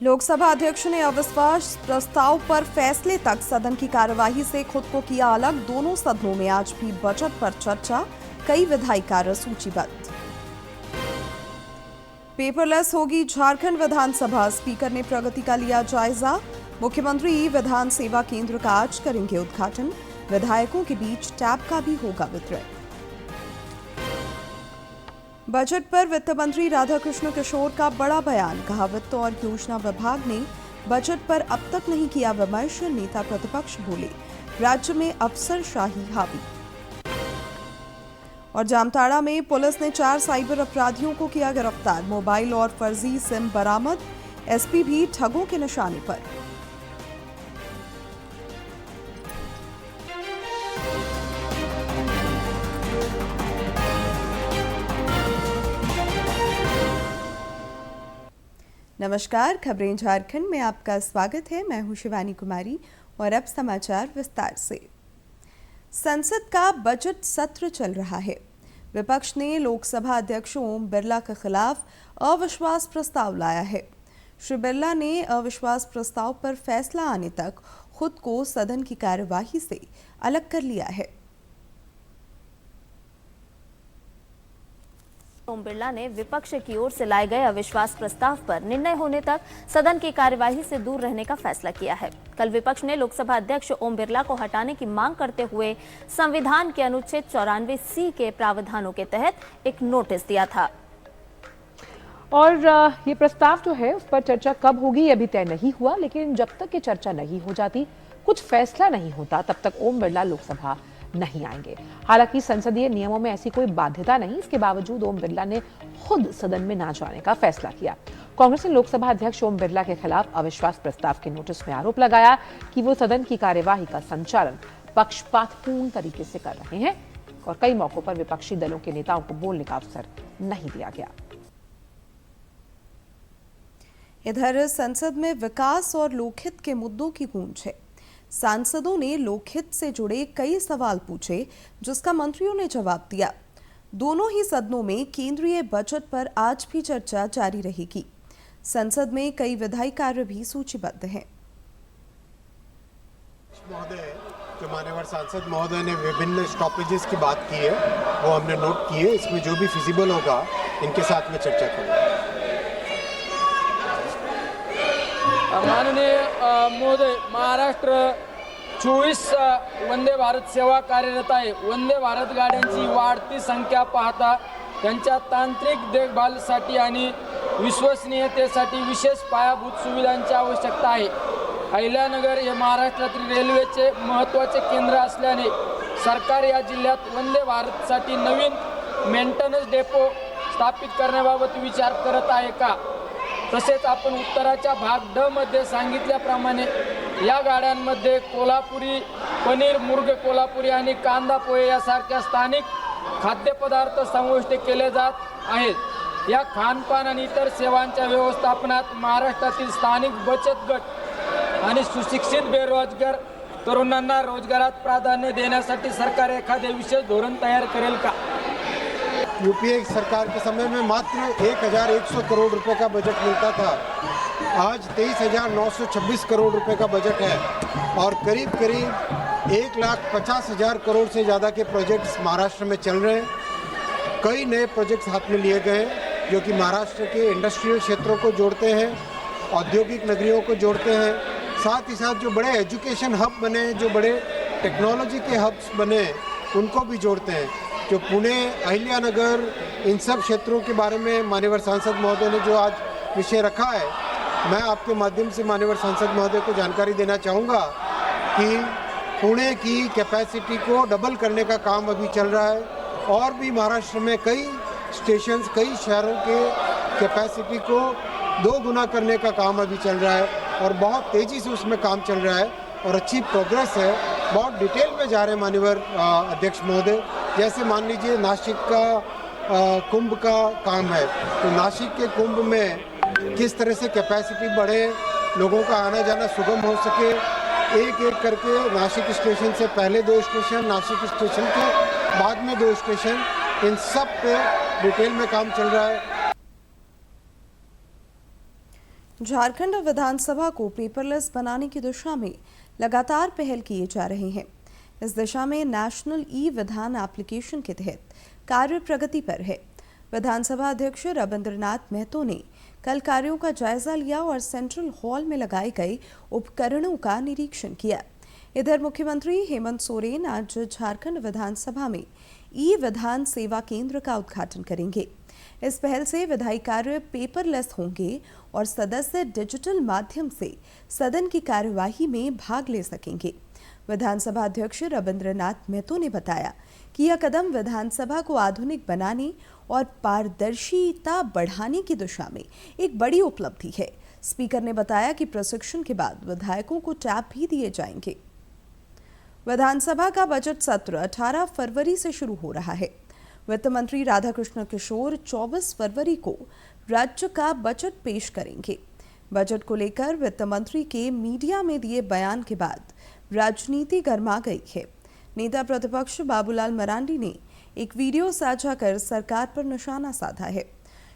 लोकसभा अध्यक्ष ने अविश्वास प्रस्ताव पर फैसले तक सदन की कार्यवाही से खुद को किया अलग। दोनों सदनों में आज भी बजट पर चर्चा, कई विधायी कार्य सूचीबद्ध। पेपरलेस होगी झारखंड विधानसभा, स्पीकर ने प्रगति का लिया जायजा। मुख्यमंत्री विधान सेवा केंद्र का आज करेंगे उद्घाटन। विधायकों के बीच टैब का भी होगा वितरण। बजट पर वित्त मंत्री राधाकृष्ण किशोर का बड़ा बयान, कहा वित्त और योजना विभाग ने बजट पर अब तक नहीं किया विमर्श। नेता प्रतिपक्ष बोले राज्य में अफसरशाही हावी। और जामताड़ा में पुलिस ने 4 साइबर अपराधियों को किया गिरफ्तार। मोबाइल और फर्जी सिम बरामद। एसपी भी ठगों के निशाने पर। नमस्कार, खबरें झारखंड में आपका स्वागत है। मैं हूं शिवानी कुमारी और अब समाचार विस्तार से। संसद का बजट सत्र चल रहा है। विपक्ष ने लोकसभा अध्यक्ष ओम बिरला के खिलाफ अविश्वास प्रस्ताव लाया है। श्री बिरला ने अविश्वास प्रस्ताव पर फैसला आने तक खुद को सदन की कार्यवाही से अलग कर लिया है। ओम बिरला ने विपक्ष की ओर से लाए गए अविश्वास प्रस्ताव पर निर्णय होने तक सदन की कार्यवाही से दूर रहने का फैसला किया है। कल विपक्ष ने लोकसभा अध्यक्ष ओम बिरला को हटाने की मांग करते हुए संविधान के अनुच्छेद 94C के प्रावधानों के तहत एक नोटिस दिया था। और ये प्रस्ताव जो है उस पर चर्चा कब होगी ये अभी तय नहीं हुआ, लेकिन जब तक ये चर्चा नहीं हो जाती, कुछ फैसला नहीं होता, तब तक ओम बिरला लोकसभा नहीं आएंगे। हालांकि संसदीय नियमों में ऐसी कोई बाध्यता नहीं, इसके बावजूद ओम बिरला ने खुद सदन में ना जाने का फैसला किया। कांग्रेस ने लोकसभा अध्यक्ष ओम बिरला के खिलाफ अविश्वास प्रस्ताव के नोटिस में आरोप लगाया कि वो सदन की कार्यवाही का संचालन पक्षपातपूर्ण तरीके से कर रहे हैं और कई मौकों पर विपक्षी दलों के नेताओं को बोलने का अवसर नहीं दिया गया। इधर संसद में विकास और लोकहित के मुद्दों की गूंज है। सांसदों ने लोकहित से जुड़े कई सवाल पूछे, जिसका मंत्रियों ने जवाब दिया। दोनों ही सदनों में केंद्रीय बजट पर आज भी चर्चा जारी रहेगी। संसद में कई विधायी कार्य भी सूचीबद्ध हैं। जो माननीय सांसद महोदय ने विभिन्न स्टॉपेजेस की बात की है, वो हमने नोट की है। इसमें जो भी फिजिबल होगा इनके साथ में चर्चा करेंगे। माननीय महोदय, महाराष्ट्र 24 वंदे भारत सेवा कार्यरत आहे। वंदे भारत गाड्यांची वाढती संख्या पाहता त्यांच्या तांत्रिक देखभालीसाठी आणि विश्वसनीयतेसाठी विशेष पायाभूत सुविधांची आवश्यकता आहे। अहिल्यानगर हे महाराष्ट्रातील रेल्वेचे महत्त्वाचे केंद्र असल्याने सरकार या जिल्ह्यात वंदे भारतसाठी नवीन मेंटेनन्स डेपो स्थापित करण्याबाबत विचार करत आहे का? तसेच आपण उत्तराच्या भाग ड मध्ये सांगितल्याप्रमाणे या गाड्यांमध्ये कोल्हापुरी पनीर, मुर्ग कोल्हापुरी आणि कांदा पोहे यासारख्या स्थानिक खाद्यपदार्थ समाविष्ट केले जात आहेत। या खानपान आणि इतर सेवांच्या व्यवस्थापनात महाराष्ट्रातील स्थानिक बचत गट आणि सुशिक्षित बेरोजगार तरुणांना रोजगारात प्राधान्य देण्यासाठी सरकार एखादे विशेष धोरण तयार करेल का? यूपीए सरकार के समय में मात्र 1100 करोड़ रुपए का बजट मिलता था। आज 23,926 करोड़ रुपए का बजट है और करीब करीब 1,50,000 करोड़ से ज़्यादा के प्रोजेक्ट्स महाराष्ट्र में चल रहे हैं। कई नए प्रोजेक्ट्स हाथ में लिए गए हैं जो कि महाराष्ट्र के इंडस्ट्रियल क्षेत्रों को जोड़ते हैं, औद्योगिक नगरियों को जोड़ते हैं। साथ ही साथ जो बड़े एजुकेशन हब बने, जो बड़े टेक्नोलॉजी के हब्स बने, उनको भी जोड़ते हैं। जो पुणे, अहिल्यानगर, इन सब क्षेत्रों के बारे में माननीय सांसद महोदय ने जो आज विषय रखा है, मैं आपके माध्यम से माननीय सांसद महोदय को जानकारी देना चाहूँगा कि पुणे की कैपेसिटी को डबल करने का काम अभी चल रहा है और भी महाराष्ट्र में कई स्टेशंस, कई शहरों के कैपेसिटी को 2 गुना करने का काम अभी चल रहा है और बहुत तेज़ी से उसमें काम चल रहा है और अच्छी प्रोग्रेस है। बहुत डिटेल में जा रहे हैं माननीय अध्यक्ष महोदय। जैसे मान लीजिए नासिक का कुंभ का काम है, तो नासिक के कुंभ में किस तरह से कैपेसिटी बढ़े, लोगों का आना जाना सुगम हो सके, एक एक करके नासिक स्टेशन से पहले 2 स्टेशन, नासिक स्टेशन के बाद में 2 स्टेशन, इन सब पे डिटेल में काम चल रहा है। झारखंड विधानसभा को पेपरलेस बनाने की दिशा में लगातार पहल किए जा रहे हैं। इस दिशा में नेशनल ई विधान एप्लीकेशन के तहत कार्य प्रगति पर है। विधानसभा अध्यक्ष रविंद्रनाथ महतो ने कल कार्यों का जायजा लिया और सेंट्रल हॉल में लगाए गए उपकरणों का निरीक्षण किया। इधर मुख्यमंत्री हेमंत सोरेन आज झारखंड विधानसभा में ई विधान सेवा केंद्र का उद्घाटन करेंगे। इस पहल से विधायी कार्य पेपरलेस होंगे और सदस्य डिजिटल माध्यम से सदन की कार्यवाही में भाग ले सकेंगे। विधानसभा अध्यक्ष रविंद्रनाथ महतो ने बताया कि यह कदम विधानसभा को आधुनिक बनाने और पारदर्शिता बढ़ाने की दिशा में एक बड़ी उपलब्धि है। स्पीकर ने बताया कि प्रशिक्षण के बाद विधायकों को टैब भी दिए जाएंगे। विधानसभा का बजट सत्र 18 फरवरी से शुरू हो रहा है। वित्त मंत्री राधाकृष्ण किशोर 24 फरवरी को राज्य का बजट पेश करेंगे। बजट को लेकर वित्त मंत्री के मीडिया में दिए बयान के बाद राजनीति गर्मा गई है। नेता प्रतिपक्ष बाबूलाल मरांडी ने एक वीडियो साझा कर सरकार पर निशाना साधा है।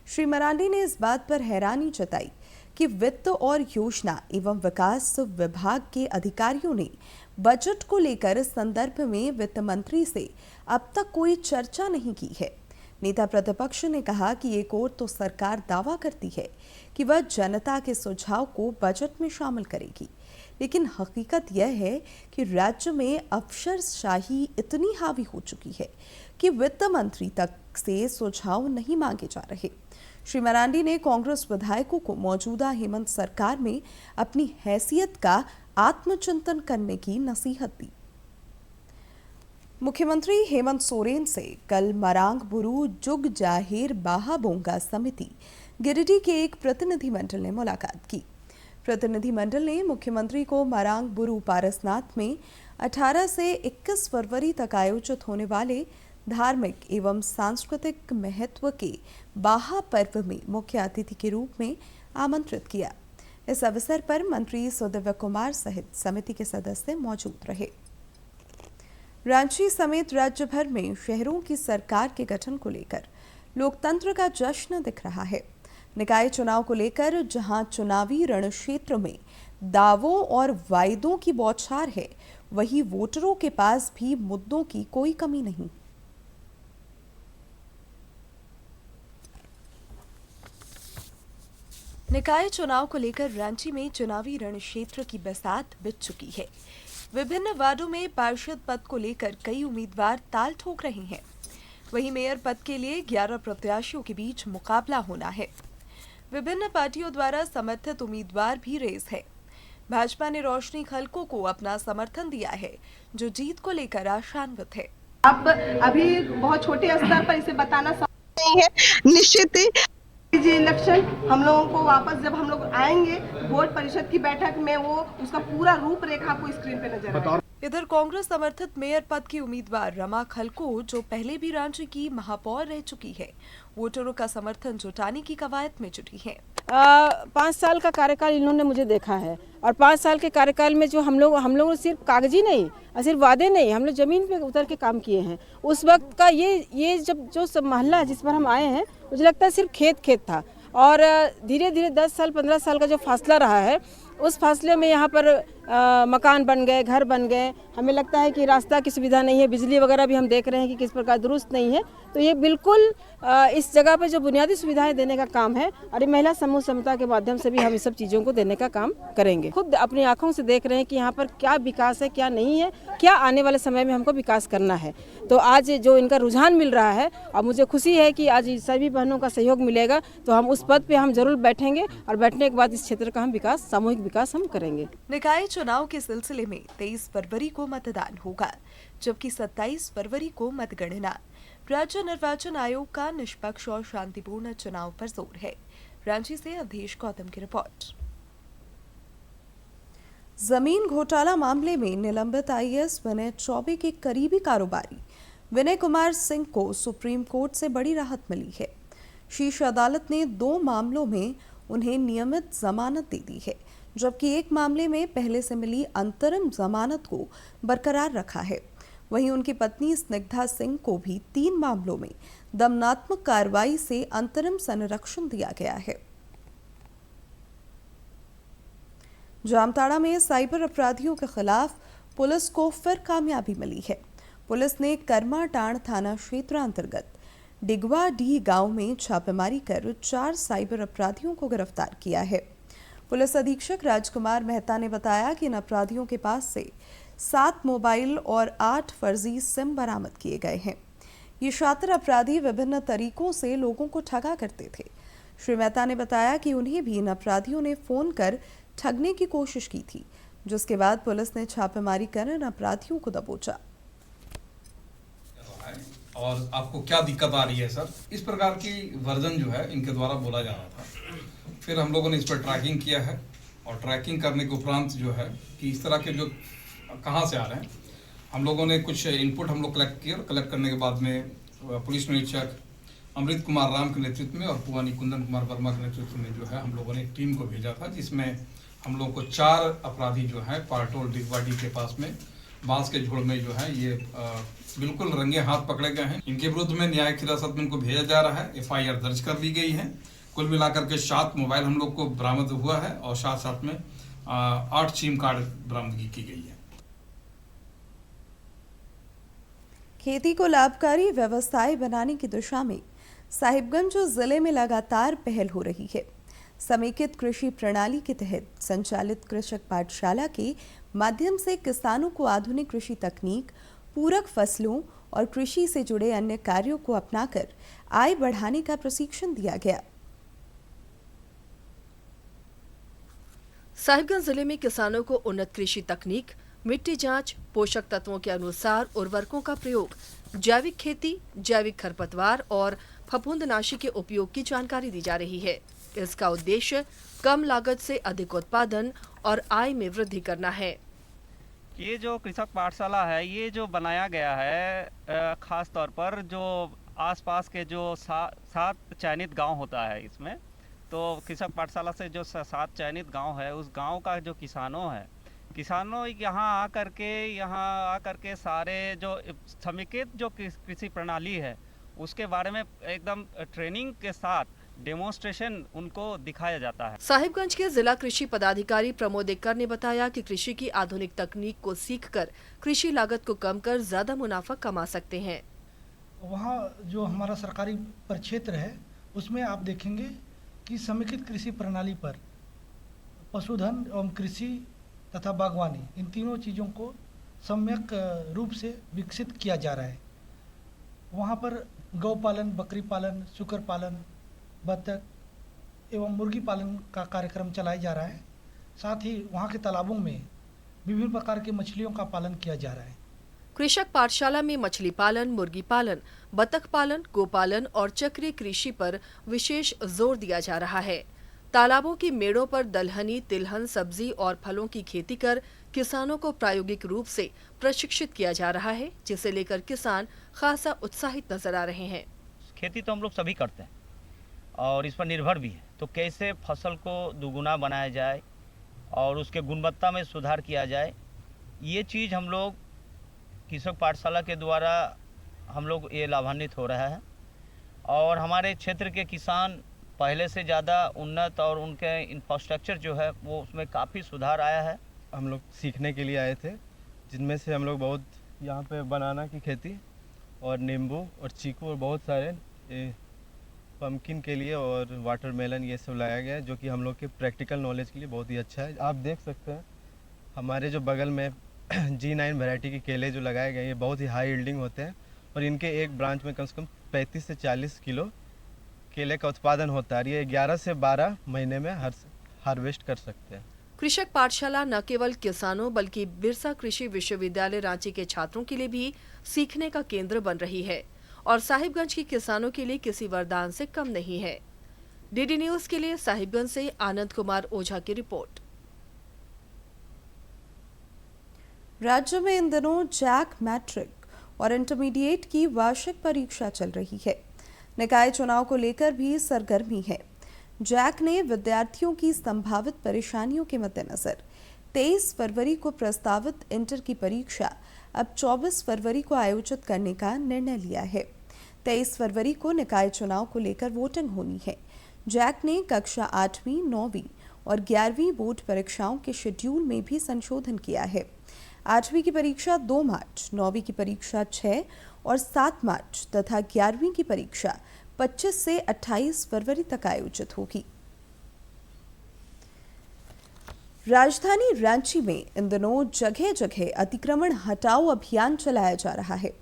श्री मरांडी ने इस बात पर हैरानी जताई कि वित्त और योजना एवं विकास विभाग के अधिकारियों ने बजट को लेकर इस संदर्भ में वित्त मंत्री से अब तक कोई चर्चा नहीं की है। नेता प्रतिपक्ष ने कहा कि एक ओर तो सरकार दावा करती है कि वह जनता के सुझाव को बजट में शामिल करेगी, लेकिन हकीकत यह है कि राज्य में अफसरशाही इतनी हावी हो चुकी है कि वित्त मंत्री तक से सुझाव नहीं मांगे जा रहे। श्री मरांडी ने कांग्रेस विधायकों को मौजूदा हेमंत सरकार में अपनी हैसियत का आत्मचिंतन करने की नसीहत दी। मुख्यमंत्री हेमंत सोरेन से कल मरांग बुरु जुग जाहिर बाहा बोंगा समिति गिरिडीह के एक प्रतिनिधिमंडल ने मुलाकात की। प्रतिनिधिमंडल ने मुख्यमंत्री को मरांग बुरु पारसनाथ में 18 से 21 फरवरी तक आयोजित होने वाले धार्मिक एवं सांस्कृतिक महत्व के बाहा पर्व में मुख्य अतिथि के रूप में आमंत्रित किया। इस अवसर पर मंत्री सुदिव्य कुमार सहित समिति के सदस्य मौजूद रहे। रांची समेत राज्य भर में शहरों की सरकार के गठन को लेकर लोकतंत्र का जश्न दिख रहा है। निकाय चुनाव को लेकर जहां चुनावी रणक्षेत्र में दावों और वायदों की बौछार है, वहीं वोटरों के पास भी मुद्दों की कोई कमी नहीं। निकाय चुनाव को लेकर रांची में चुनावी रणक्षेत्र की बरसात बिछ चुकी है। विभिन्न वार्डों में पार्षद पद को लेकर कई उम्मीदवार ताल ठोक रहे हैं। वहीं मेयर पद के लिए 11 प्रत्याशियों के बीच मुकाबला होना है। विभिन्न पार्टियों द्वारा समर्थित उम्मीदवार भी रेस है। भाजपा ने रोशनी खलको को अपना समर्थन दिया है, जो जीत को लेकर आशान्वित है। अब अभी बहुत छोटे स्तर पर इसे बताना नहीं है। निश्चित ही इलेक्शन हम लोगों को वापस जब हम लोग आएंगे बोर्ड परिषद की बैठक में, वो उसका पूरा रूपरेखा को स्क्रीन पे नजर आएगा। इधर कांग्रेस समर्थित मेयर पद की उम्मीदवार रमा खलको, जो पहले भी रांची की महापौर रह चुकी है, वोटरों का समर्थन जुटाने की कवायद में जुटी है। 5 साल का कार्यकाल इन्होंने मुझे देखा है और 5 साल के कार्यकाल में जो हम लोग सिर्फ कागजी नहीं और सिर्फ वादे नहीं, हम लोग जमीन पे उतर के काम किए हैं। उस वक्त का ये जब जो सब मोहल्ला जिस पर हम आए हैं, मुझे लगता है सिर्फ खेत था और धीरे धीरे 10 साल 15 साल का जो फासला रहा है, उस फासले में यहाँ पर मकान बन गए, घर बन गए। हमें लगता है कि रास्ता की सुविधा नहीं है, बिजली वगैरह भी हम देख रहे हैं कि किस प्रकार दुरुस्त नहीं है। तो ये बिल्कुल इस जगह पे जो बुनियादी सुविधाएं देने का काम है और ये महिला समूह समता के माध्यम से भी हम इस सब चीज़ों को देने का काम करेंगे। खुद अपनी आंखों से देख रहे हैं कि यहाँ पर क्या विकास है, क्या नहीं है, क्या आने वाले समय में हमको विकास करना है। तो आज जो इनका रुझान मिल रहा है और मुझे खुशी है कि आज सभी बहनों का सहयोग मिलेगा, तो हम उस पद पर हम जरूर बैठेंगे और बैठने के बाद इस क्षेत्र का हम विकास, सामूहिक विकास हम करेंगे। निकाय चुनाव के सिलसिले में 23 फरवरी को मतदान होगा, जबकि 27 फरवरी को मतगणना। राज्य निर्वाचन आयोग का निष्पक्ष और शांतिपूर्ण चुनाव पर जोर है। रांची से अवधेश गौतम की रिपोर्ट। जमीन घोटाला मामले में निलंबित आईएएस विनय चौबे के करीबी कारोबारी विनय कुमार सिंह को सुप्रीम कोर्ट से बड़ी राहत मिली है। शीर्ष अदालत ने 2 मामलों में उन्हें नियमित जमानत दे दी है, जबकि एक मामले में पहले से मिली अंतरिम जमानत को बरकरार रखा है। वहीं उनकी पत्नी स्निग्धा सिंह को भी 3 मामलों में दंडात्मक कार्रवाई से अंतरिम संरक्षण दिया गया है। जामताड़ा में साइबर अपराधियों के खिलाफ पुलिस को फिर कामयाबी मिली है। पुलिस ने करमाटांड़ थाना क्षेत्र अंतर्गत डिगवा डी गांव में छापेमारी कर 4 साइबर अपराधियों को गिरफ्तार किया है। पुलिस अधीक्षक राजकुमार मेहता ने बताया कि इन अपराधियों के पास से 7 मोबाइल और 8 फर्जी सिम बरामद किए गए हैं। ये शातिर अपराधी विभिन्न तरीकों से लोगों को ठगा करते थे। श्री मेहता ने बताया कि उन्हें भी इन अपराधियों ने फोन कर ठगने की कोशिश की थी, जिसके बाद पुलिस ने छापेमारी कर इन अपराधियों को दबोचा। और आपको क्या दिक्कत आ रही है सर? इस प्रकार की वर्जन जो है इनके द्वारा बोला जा रहा था। फिर हम लोगों ने इस पर ट्रैकिंग किया है और ट्रैकिंग करने के उपरांत जो है कि इस तरह के जो कहाँ से आ रहे हैं, हम लोगों ने कुछ इनपुट हम लोग कलेक्ट किए और कलेक्ट करने के बाद में पुलिस निरीक्षक अमृत कुमार राम के नेतृत्व में और पुवानी कुंदन कुमार वर्मा के नेतृत्व में जो है हम लोगों ने एक टीम को भेजा था, जिसमें हम लोगों को 4 अपराधी जो है पारटोल डिगवाडी के पास में बांस के झोड़ में जो है ये बिल्कुल रंगे हाथ पकड़े गए हैं। इनके विरुद्ध में न्यायिक हिरासत में इनको भेजा जा रहा है। FIR दर्ज कर ली गई है। कुल मिलाकर के 7 मोबाइल हम लोग को बरामद हुआ है और साथ में 8 सिम कार्ड बरामदगी की गई है। खेती को लाभकारी व्यवसाय बनाने की दिशा में साहिबगंज जिले में लगातार पहल हो रही है। समेकित कृषि प्रणाली के तहत संचालित कृषक पाठशाला के माध्यम से किसानों को आधुनिक कृषि तकनीक, पूरक फसलों और कृषि से जुड़े अन्य कार्यों को अपनाकर आय बढ़ाने का प्रशिक्षण दिया गया। साहिबगंज जिले में किसानों को उन्नत कृषि तकनीक, मिट्टी जांच, पोषक तत्वों के अनुसार उर्वरकों का प्रयोग, जैविक खेती, जैविक खरपतवार और फफूंदनाशी के उपयोग की जानकारी दी जा रही है। इसका उद्देश्य कम लागत से अधिक उत्पादन और आय में वृद्धि करना है। ये जो कृषक पाठशाला है, ये जो बनाया गया है खास तौर पर जो आसपास के जो 7 चयनित गांव होता है इसमें, तो कृषक पाठशाला से जो 7 चयनित गांव है, उस गांव का जो किसानों यहाँ आकर के सारे जो समेकित जो कृषि प्रणाली है उसके बारे में एकदम ट्रेनिंग के साथ डेमोन्स्ट्रेशन उनको दिखाया जाता है। साहिबगंज के जिला कृषि पदाधिकारी प्रमोद एक्कर ने बताया कि कृषि की आधुनिक तकनीक को सीखकर कृषि लागत को कम कर ज्यादा मुनाफा कमा सकते हैं। वहाँ जो हमारा सरकारी परिक्षेत्र है उसमें आप देखेंगे कि समेकित कृषि प्रणाली पर पशुधन एवं कृषि तथा बागवानी, इन तीनों चीज़ों को सम्यक रूप से विकसित किया जा रहा है। वहाँ पर गौ पालन, बकरी पालन, सुकर पालन, बतख एवं मुर्गी पालन का कार्यक्रम चलाया जा रहा है। साथ ही वहाँ के तालाबों में विभिन्न प्रकार की मछलियों का पालन किया जा रहा है। कृषक पाठशाला में मछली पालन, मुर्गी पालन, बतख पालन, गोपालन और चक्रीय कृषि पर विशेष जोर दिया जा रहा है। तालाबों की मेड़ों पर दलहनी, तिलहन, सब्जी और फलों की खेती कर किसानों को प्रायोगिक रूप से प्रशिक्षित किया जा रहा है, जिसे लेकर किसान खासा उत्साहित नजर आ रहे हैं। खेती तो हम लोग सभी करते हैं और इस पर निर्भर भी है, तो कैसे फसल को दुगुना बनाया जाए और उसके गुणवत्ता में सुधार किया जाए, ये चीज़ हम लोग कृषक पाठशाला के द्वारा हम लोग ये लाभान्वित हो रहा है। और हमारे क्षेत्र के किसान पहले से ज़्यादा उन्नत और उनके इंफ्रास्ट्रक्चर जो है वो उसमें काफ़ी सुधार आया है। हम लोग सीखने के लिए आए थे, जिनमें से हम लोग बहुत यहाँ पे बनाना की खेती और नींबू और चीकू और बहुत सारे पम्पकिन के लिए और वाटरमेलन ये सब लाया गया है, जो कि हम लोग के प्रैक्टिकल नॉलेज के लिए बहुत ही अच्छा है। आप देख सकते हैं हमारे जो बगल में G9 वैरायटी के केले जो लगाए गए, ये बहुत ही हाई यील्डिंग होते हैं और इनके एक ब्रांच में कम से कम 35 से 40 किलो केले का उत्पादन होता है। ये 11 से 12 महीने में हार्वेस्ट कर सकते हैं। कृषक पाठशाला न केवल किसानों बल्कि बिरसा कृषि विश्वविद्यालय रांची के छात्रों के लिए भी सीखने का केंद्र बन रही है और साहिबगंज के किसानों के लिए किसी वरदान से कम नहीं है। डीडी न्यूज के लिए साहिबगंज से आनंद कुमार ओझा की रिपोर्ट। राज्य में इन दिनों जैक मैट्रिक और इंटरमीडिएट की वार्षिक परीक्षा चल रही है। निकाय चुनाव को लेकर भी सरगर्मी है। जैक ने विद्यार्थियों की संभावित परेशानियों के मद्देनजर 23 फरवरी को प्रस्तावित इंटर की परीक्षा अब 24 फरवरी को आयोजित करने का निर्णय लिया है। 23 फरवरी को निकाय चुनाव को लेकर वोटिंग होनी है। जैक ने कक्षा 8वीं, 9वीं और 11वीं बोर्ड परीक्षाओं के शेड्यूल में भी संशोधन किया है। 8वीं की परीक्षा 2 मार्च, 9वीं की परीक्षा 6 और 7 मार्च तथा 11वीं की परीक्षा 25 से 28 फरवरी तक आयोजित होगी। राजधानी रांची में इन दिनों जगह जगह अतिक्रमण हटाओ अभियान चलाया जा रहा है,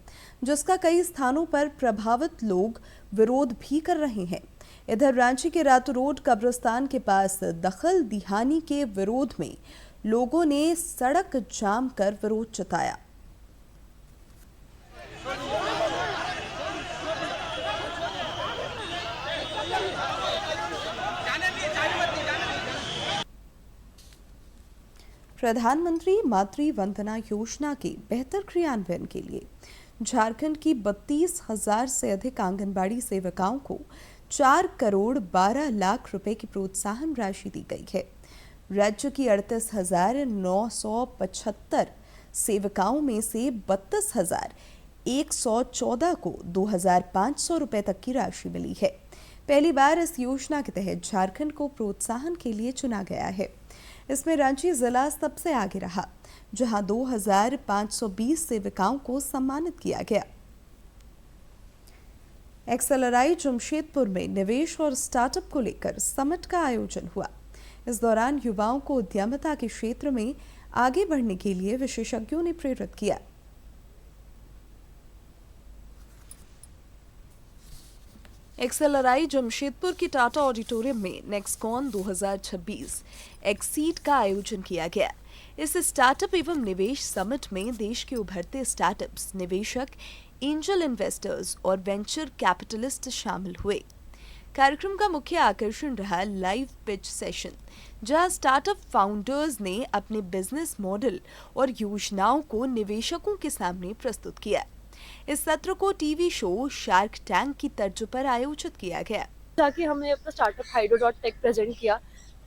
जिसका कई स्थानों पर प्रभावित लोग विरोध भी कर रहे हैं। इधर रांची के रातू रोड कब्रिस्तान के पास दखल दिहानी के विरोध में लोगों ने सड़क जाम कर विरोध जताया। प्रधानमंत्री मातृ वंदना योजना के बेहतर क्रियान्वयन के लिए झारखंड की 32,000 से अधिक आंगनबाड़ी सेविकाओं को 4 करोड़ 12 लाख रुपए की प्रोत्साहन राशि दी गई है। राज्य की 38,975 सेविकाओं में से 32,114 को 2,500 रुपए तक की राशि मिली है। पहली बार इस योजना के तहत झारखंड को प्रोत्साहन के लिए चुना गया है। इसमें रांची जिला सबसे आगे रहा, जहां 2,520 सेविकाओं को सम्मानित किया गया। एक्सेलराई जमशेदपुर में निवेश और स्टार्टअप को लेकर समिट का आयोजन हुआ। इस दौरान युवाओं को उद्यमिता के क्षेत्र में आगे बढ़ने के लिए विशेषज्ञों ने प्रेरित किया। एक्सेलराई जमशेदपुर की टाटा ऑडिटोरियम में नेक्सकॉन 2026 एक्सीड का आयोजन किया गया। इस स्टार्टअप एवं निवेश समिट में देश के उभरते स्टार्टअप्स, निवेशक, एंजल इन्वेस्टर्स और वेंचर कैपिटलिस्ट शामिल हुए। कार्यक्रम का मुख्य आकर्षण रहा लाइव पिच सेशन, जहां स्टार्टअप फाउंडर्स ने अपने बिजनेस मॉडल और योजनाओं को निवेशकों के सामने प्रस्तुत किया। इस सत्र को टीवी शो शार्क टैंक की तर्ज पर आयोजित किया गया। जाके हमने अपना स्टार्टअप हाइड्रो.टेक प्रेजेंट किया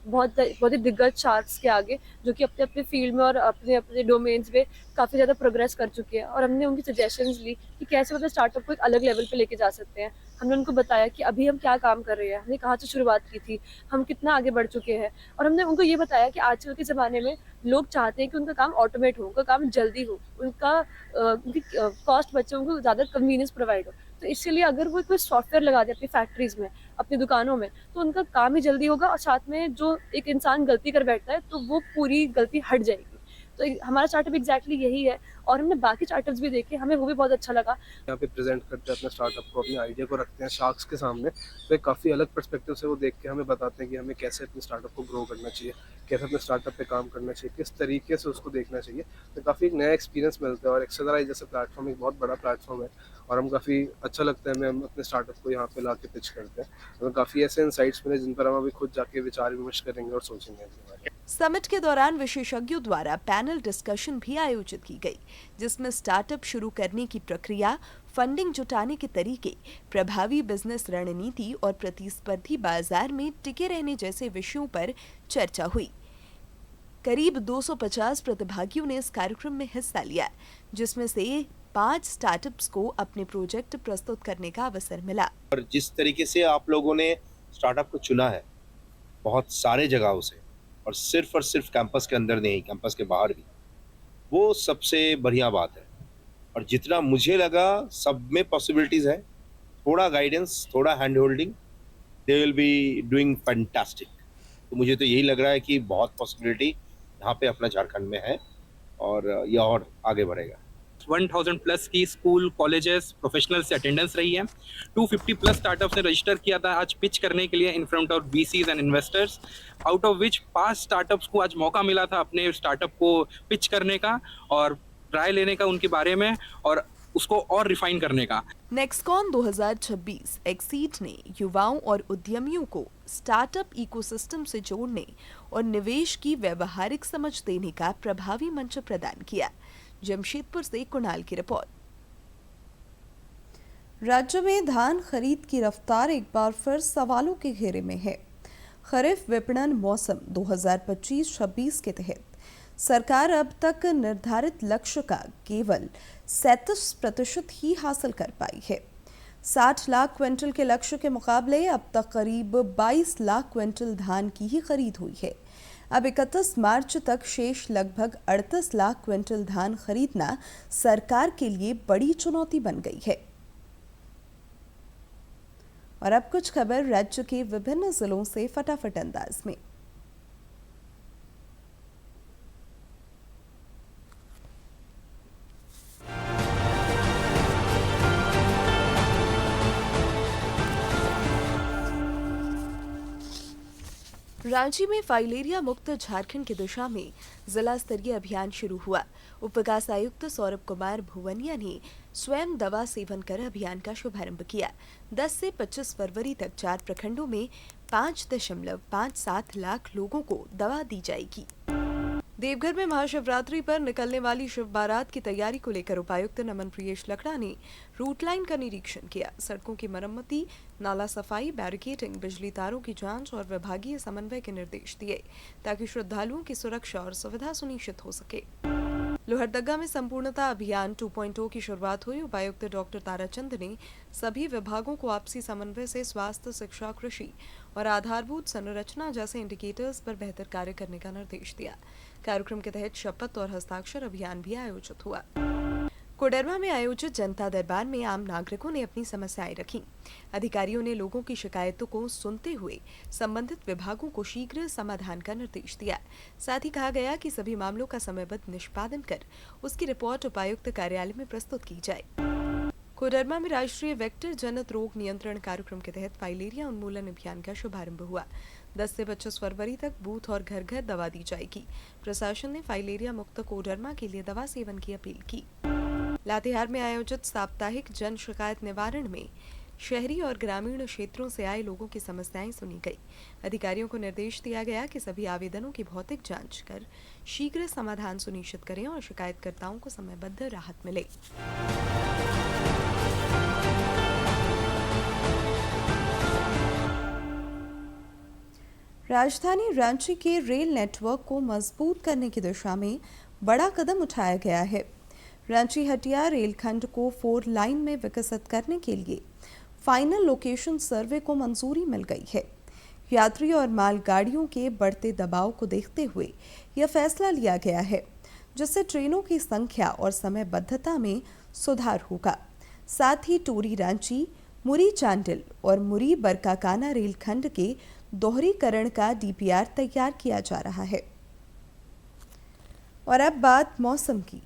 बहुत ही दिग्गज शार्क्स के आगे, जो कि अपने अपने फील्ड में और अपने अपने डोमेन्स में काफ़ी ज़्यादा प्रोग्रेस कर चुके हैं। और हमने उनकी सजेशंस ली कि कैसे मतलब स्टार्टअप को एक अलग लेवल पे लेके जा सकते हैं। हमने उनको बताया कि अभी हम क्या काम कर रहे हैं, हमने कहाँ से शुरुआत की थी, हम कितना आगे बढ़ चुके हैं। और हमने उनको ये बताया कि आजकल के ज़माने में लोग चाहते हैं कि उनका काम ऑटोमेट हो, उनका काम जल्दी हो, उनकी कॉस्ट बचे, उनको ज़्यादा कन्वीनियंस प्रोवाइड हो। तो इसीलिए अगर वो कोई सॉफ्टवेयर लगा दे अपनी फैक्ट्रीज में, अपनी दुकानों में, तो उनका काम ही जल्दी होगा और साथ में जो एक इंसान गलती कर बैठता है तो वो पूरी गलती हट जाएगी। तो हमारा स्टार्टअप एग्जैक्टली यही है। और हमने बाकी स्टार्टअप्स भी देखे, हमें वो भी बहुत अच्छा लगा। यहाँ पे प्रेजेंट करते हैं अपने स्टार्टअप को, अपने आइडिया को रखते हैं शार्क्स के सामने, तो एक काफ़ी अलग पर्सपेक्टिव से वो देख के हमें बताते हैं कि हमें कैसे अपने स्टार्टअप को ग्रो करना चाहिए, कैसे अपने स्टार्टअप पे काम करना चाहिए, किस तरीके से उसको देखना चाहिए। तो काफ़ी एक नया एक्सपीरियंस मिलता है। और एक्सेलराई जैसे प्लेटफॉर्म एक बहुत बड़ा प्लेटफॉर्म है और हम काफ़ी अच्छा लगता है, हम अपने स्टार्टअप को यहाँ पे ला के पिच करते हैं। हमें काफ़ी ऐसे इनसाइट्स मिले जिन पर हम अभी खुद जाके विचार विमर्श करेंगे और सोचेंगे। समिट के दौरान विशेषज्ञों द्वारा पैनल डिस्कशन भी आयोजित की गई, जिसमें स्टार्टअप शुरू करने की प्रक्रिया, फंडिंग जुटाने के तरीके, प्रभावी बिजनेस रणनीति और प्रतिस्पर्धी बाजार में टिके रहने जैसे विषयों पर चर्चा हुई। करीब 250 प्रतिभागियों ने इस कार्यक्रम में हिस्सा लिया, जिसमें से 5 स्टार्टअप्स को अपने प्रोजेक्ट प्रस्तुत करने का अवसर मिला। और जिस तरीके से आप लोगों ने स्टार्टअप को चुना है, बहुत सारे जगहों से, और सिर्फ कैंपस के अंदर नहीं, कैंपस के बाहर भी, वो सबसे बढ़िया बात है। और जितना मुझे लगा सब में पॉसिबिलिटीज है, थोड़ा गाइडेंस, थोड़ा hand holding, they will be doing fantastic. तो मुझे तो यही लग रहा है कि बहुत पॉसिबिलिटी यहाँ पे अपना झारखंड में है और ये और आगे बढ़ेगा। 1000 प्लस की स्कूल, कॉलेजेस, प्रोफेशनल से अटेंडेंस रही है। 250 प्लस स्टार्टअप्स ने रजिस्टर किया था आज पिच करने के लिए in front of VCs and investors, out of which 5 startups को आज मौका मिला था अपने स्टार्टअप को पिच करने का और राय लेने का उनके बारे में और उसको और रिफाइन करने का। नेक्सकॉन 2026 एक्सीड ने युवाओं और उद्यमियों को स्टार्टअप इकोसिस्टम से जोड़ने और निवेश की व्यवहारिक समझ देने का प्रभावी मंच प्रदान किया। जमशेदपुर से कुणाल की रिपोर्ट। राज्य में धान खरीद की रफ्तार एक बार फिर सवालों के घेरे में है। खरीफ विपणन मौसम 2025-26 के तहत सरकार अब तक निर्धारित लक्ष्य का केवल 37% ही हासिल कर पाई है। 60 लाख क्विंटल के लक्ष्य के मुकाबले अब तक करीब 22 लाख क्विंटल धान की ही खरीद हुई है। अब 31 मार्च तक शेष लगभग 38 लाख क्विंटल धान खरीदना सरकार के लिए बड़ी चुनौती बन गई है। और अब कुछ खबर राज्य के विभिन्न जिलों से फटाफट अंदाज में। रांची में फाइलेरिया मुक्त झारखंड की दिशा में जिला स्तरीय अभियान शुरू हुआ। उप विकास आयुक्त सौरभ कुमार भुवनिया ने स्वयं दवा सेवन कर अभियान का शुभारंभ किया। 10 से 25 फरवरी तक 4 प्रखंडों में 5.57 लाख लोगों को दवा दी जाएगी। देवघर में महाशिवरात्रि पर निकलने वाली शिव बारात की तैयारी को लेकर उपायुक्त नमन प्रियेश लकड़ा ने रूट लाइन का निरीक्षण किया। सड़कों की मरम्मती, नाला सफाई, बैरिकेडिंग, बिजली तारों की जांच और विभागीय समन्वय के निर्देश दिए ताकि श्रद्धालुओं की सुरक्षा और सुविधा सुनिश्चित हो सके। लोहरदगा में संपूर्णता अभियान 2.0 की शुरुआत हुई। उपायुक्त डॉक्टर ताराचंद ने सभी विभागों को आपसी समन्वय से स्वास्थ्य, शिक्षा, कृषि और आधारभूत संरचना जैसे इंडिकेटर्स पर बेहतर कार्य करने का निर्देश दिया। कार्यक्रम के तहत शपथ और हस्ताक्षर अभियान भी आयोजित हुआ। कोडरमा में आयोजित जनता दरबार में आम नागरिकों ने अपनी समस्याएं रखी। अधिकारियों ने लोगों की शिकायतों को सुनते हुए संबंधित विभागों को शीघ्र समाधान का निर्देश दिया। साथ ही कहा गया कि सभी मामलों का समयबद्ध निष्पादन कर उसकी रिपोर्ट उपायुक्त कार्यालय में प्रस्तुत की जाए। कोडरमा में राष्ट्रीय वेक्टर जनित रोग नियंत्रण कार्यक्रम के तहत फाइलेरिया उन्मूलन अभियान का शुभारंभ हुआ। 10 से 25 फरवरी तक बूथ और घर घर दवा दी जाएगी। प्रशासन ने फाइलेरिया मुक्त कोडरमा के लिए दवा सेवन की अपील की। लातेहार में आयोजित साप्ताहिक जन शिकायत निवारण में शहरी और ग्रामीण क्षेत्रों से आए लोगों की समस्याएं सुनी गई। अधिकारियों को निर्देश दिया गया कि सभी आवेदनों की भौतिक जांच कर शीघ्र समाधान सुनिश्चित करें और शिकायतकर्ताओं को समयबद्ध राहत मिले। राजधानी रांची के रेल नेटवर्क को मजबूत करने की दिशा में बड़ा कदम उठाया गया है। रांची हटिया रेलखंड को 4 लाइन में विकसित करने के लिए फाइनल लोकेशन सर्वे को मंजूरी मिल गई है। यात्री और मालगाड़ियों के बढ़ते दबाव को देखते हुए यह फैसला लिया गया है, जिससे ट्रेनों की संख्या और समयबद्धता में सुधार होगा। साथ ही टोरी रांची, मुरी चांडिल और मुरी बरकाकाना रेलखंड के दोहरीकरण का डीपीआर तैयार किया जा रहा है। और अब बात मौसम की।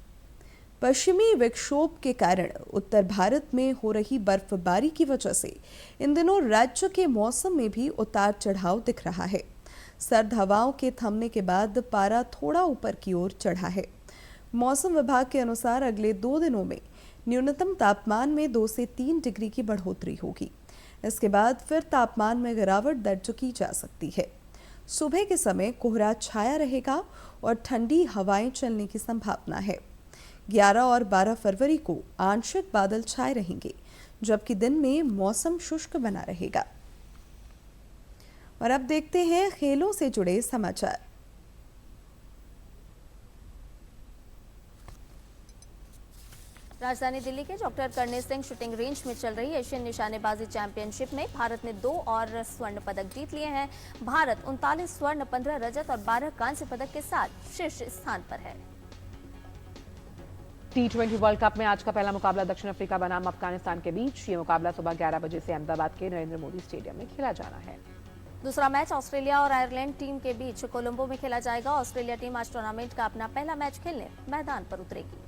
पश्चिमी विक्षोभ के कारण उत्तर भारत में हो रही बर्फबारी की वजह से इन दिनों राज्य के मौसम में भी उतार चढ़ाव दिख रहा है। सर्द हवाओं के थमने के बाद पारा थोड़ा ऊपर की ओर चढ़ा है। मौसम विभाग के अनुसार अगले 2 दिनों में न्यूनतम तापमान में 2 से 3 डिग्री की बढ़ोतरी होगी। इसके बाद फिर तापमान में गिरावट दर्ज की जा सकती है। सुबह के समय कोहरा छाया रहेगा और ठंडी हवाएं चलने की संभावना है। 11 और 12 फरवरी को आंशिक बादल छाए रहेंगे, जबकि दिन में मौसम शुष्क बना रहेगा। और अब देखते हैं खेलों से जुड़े समाचार। राजधानी दिल्ली के doctor Karni Singh shooting range में चल रही एशियन निशानेबाजी चैंपियनशिप में भारत ने 2 और स्वर्ण पदक जीत लिए हैं। भारत 39 स्वर्ण, 15 रजत और 12 कांस्य पदक के साथ शीर्ष स्थान पर है। T20 वर्ल्ड कप में आज का पहला मुकाबला दक्षिण अफ्रीका बनाम अफगानिस्तान के बीच। ये मुकाबला सुबह 11 बजे से अहमदाबाद के नरेंद्र मोदी स्टेडियम में खेला जाना है। दूसरा मैच ऑस्ट्रेलिया और आयरलैंड टीम के बीच कोलंबो में खेला जाएगा। ऑस्ट्रेलिया टीम आज टूर्नामेंट का अपना पहला मैच खेलने मैदान पर उतरेगी।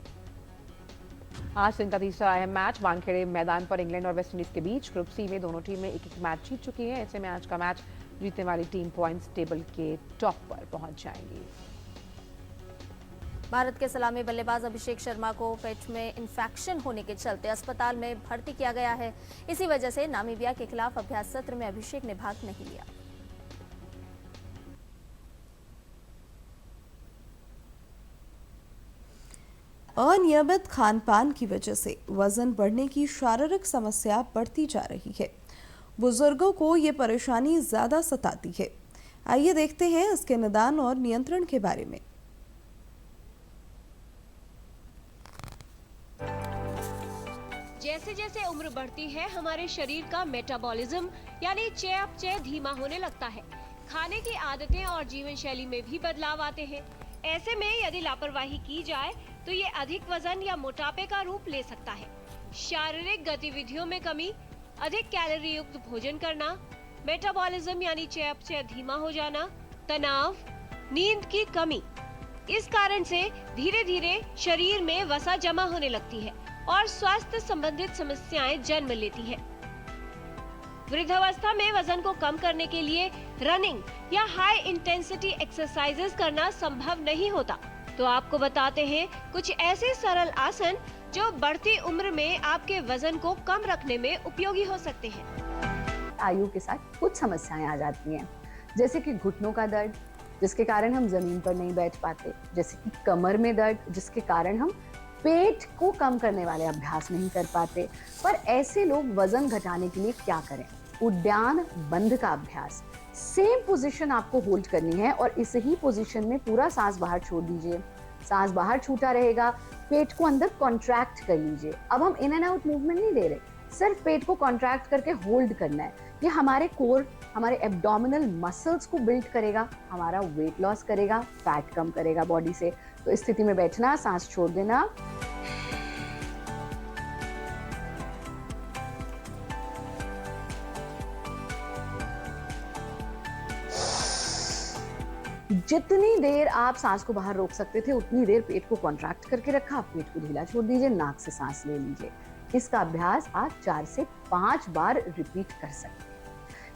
आज दिन का तीसरा अहम मैच वानखेड़े मैदान पर इंग्लैंड और वेस्टइंडीज के बीच। ग्रुप सी में दोनों टीमें एक मैच जीत चुकी हैं। ऐसे में आज का मैच जीतने वाली टीम पॉइंट्स टेबल के टॉप पर पहुंच जाएंगी। भारत के सलामी बल्लेबाज अभिषेक शर्मा को पेट में इंफेक्शन होने के चलते अस्पताल में भर्ती किया गया है। इसी वजह से नामीबिया के खिलाफ अभ्यास सत्र में अभिषेक ने भाग नहीं लिया। अनियमित खान-पान की वजह से वजन बढ़ने की शारीरिक समस्या बढ़ती जा रही है। बुजुर्गों को ये परेशानी ज्यादा सताती है। आइए देखते हैं इसके निदान और नियंत्रण के बारे में। जैसे जैसे उम्र बढ़ती है हमारे शरीर का मेटाबॉलिज्म यानी चयापचय धीमा होने लगता है। खाने की आदतें और जीवन शैली में भी बदलाव आते हैं। ऐसे में यदि लापरवाही की जाए तो ये अधिक वजन या मोटापे का रूप ले सकता है। शारीरिक गतिविधियों में कमी, अधिक कैलोरी युक्त भोजन करना, मेटाबॉलिज्म यानी चयापचय धीमा हो जाना, तनाव, नींद की कमी, इस कारण से धीरे धीरे शरीर में वसा जमा होने लगती है और स्वास्थ्य संबंधित समस्याएं जन्म लेती है। वृद्धावस्था में वजन को कम करने के लिए रनिंग या हाई इंटेंसिटी एक्सरसाइजेस करना संभव नहीं होता, तो आपको बताते हैं कुछ ऐसे सरल आसन जो बढ़ती उम्र में आपके वजन को कम रखने में उपयोगी हो सकते हैं। आयु के साथ कुछ समस्याएं आ जाती हैं, जैसे कि घुटनों का दर्द, जिसके कारण हम जमीन पर नहीं बैठ पाते, जैसे कि कमर में दर्द, जिसके कारण हम पेट को कम करने वाले अभ्यास नहीं कर पाते। पर ऐसे लोग वजन घटाने के लिए क्या करें? उद्यान बंद का अभ्यास, सेम पोजीशन आपको होल्ड करनी है और इस ही पोजीशन में पूरा सांस बाहर छोड़ दीजिए। सांस बाहर छूटा रहेगा, पेट को अंदर कॉन्ट्रैक्ट कर लीजिए। अब हम इन एंड आउट मूवमेंट नहीं ले रहे, सिर्फ पेट को कॉन्ट्रैक्ट करके होल्ड करना है। ये हमारे कोर, हमारे एब्डोमिनल मसल्स को बिल्ड करेगा, हमारा वेट लॉस करेगा, फैट कम करेगा बॉडी से। तो इस स्थिति में बैठना, सांस छोड़ देना। जितनी देर आप सांस को बाहर रोक सकते थे उतनी देर पेट को कॉन्ट्रैक्ट करके रखा, पेट को ढीला छोड़ दीजिए, नाक से सांस ले लीजिए। इसका अभ्यास आप 4 से 5 बार रिपीट कर सकते हैं।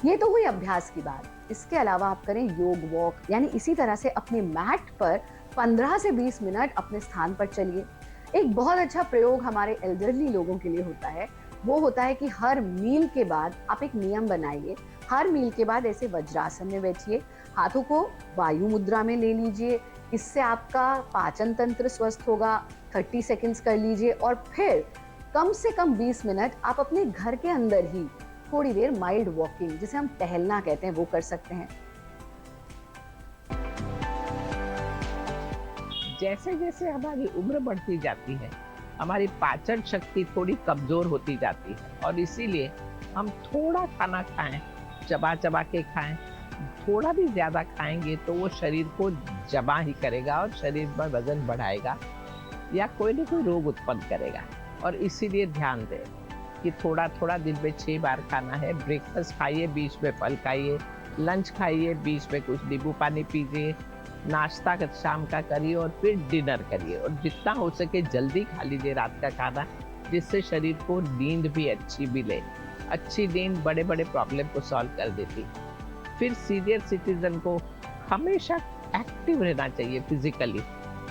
ये तो हुई अभ्यास की बात। इसके अलावा आप करें योग वॉक, यानी इसी तरह से अपने मैट पर 15 से 20 मिनट अपने स्थान पर चलिए। एक बहुत अच्छा प्रयोग हमारे एल्डरली लोगों के लिए होता है, वो होता है कि हर मील के बाद आप एक नियम बनाइए। हर मील के बाद ऐसे वज्रासन में बैठिए, हाथों को वायु मुद्रा में ले लीजिए। इससे आपका पाचन तंत्र स्वस्थ होगा। 30 सेकंड्स कर लीजिए और फिर कम से कम 20 मिनट आप अपने घर के अंदर ही थोड़ी देर माइल्ड वॉकिंग, जिसे हम टहलना कहते हैं, वो कर सकते हैं। जैसे जैसे हमारी उम्र बढ़ती जाती है, हमारी पाचन शक्ति थोड़ी कमजोर होती जाती है और इसीलिए हम थोड़ा खाना खाएं, चबा चबा के खाएं। थोड़ा भी ज्यादा खाएंगे तो वो शरीर को जमा ही करेगा और शरीर में वजन बढ़ाएगा या कोई न कोई रोग उत्पन्न करेगा। और इसीलिए ध्यान दें कि थोड़ा थोड़ा दिन में 6 बार खाना है। ब्रेकफास्ट खाइए, बीच में फल खाइए, लंच खाइए, बीच में कुछ नींबू पानी पीजिए, नाश्ता शाम का करिए और फिर डिनर करिए। और जितना हो सके जल्दी खा लीजिए रात का खाना, जिससे शरीर को नींद भी अच्छी मिले। अच्छी नींद बड़े बड़े प्रॉब्लम को सॉल्व कर देती। फिर सीनियर सिटीजन को हमेशा एक्टिव रहना चाहिए फिजिकली।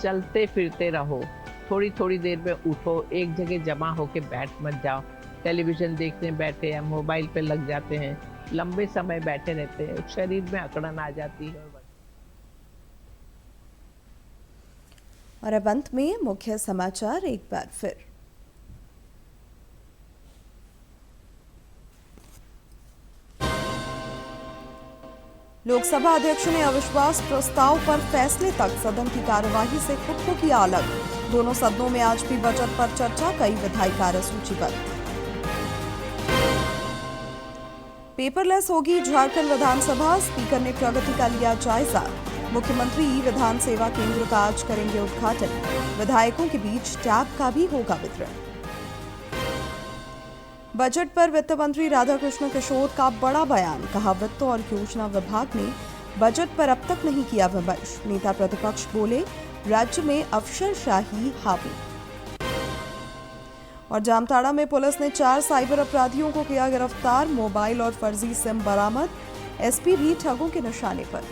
चलते फिरते रहो, थोड़ी थोड़ी देर में उठो, एक जगह जमा होके बैठ मत जाओ। टेलीविजन देखने बैठे या मोबाइल पे लग जाते हैं, लंबे समय बैठे रहते हैं, शरीर में अकड़न आ जाती है। और अब अंत में मुख्य समाचार एक बार फिर। लोकसभा अध्यक्ष ने अविश्वास प्रस्ताव पर फैसले तक सदन की कार्यवाही से खुद को किया अलग। दोनों सदनों में आज भी बजट पर चर्चा, कई विधायी कार्य सूचीबद्ध। पेपरलेस होगी झारखंड विधानसभा, स्पीकर ने प्रगति का लिया जायजा। मुख्यमंत्री विधान सेवा केंद्र का आज करेंगे उद्घाटन। विधायकों के बीच टैब का भी होगा वितरण। बजट पर वित्त मंत्री राधाकृष्ण किशोर का बड़ा बयान, कहा वित्त और योजना विभाग ने बजट पर अब तक नहीं किया विमर्श। नेता प्रतिपक्ष बोले राज्य में अफसरशाही हावी। और जामताड़ा में पुलिस ने 4 साइबर अपराधियों को किया गिरफ्तार, मोबाइल और फर्जी सिम बरामद। एसपी भी ठगों के निशाने पर।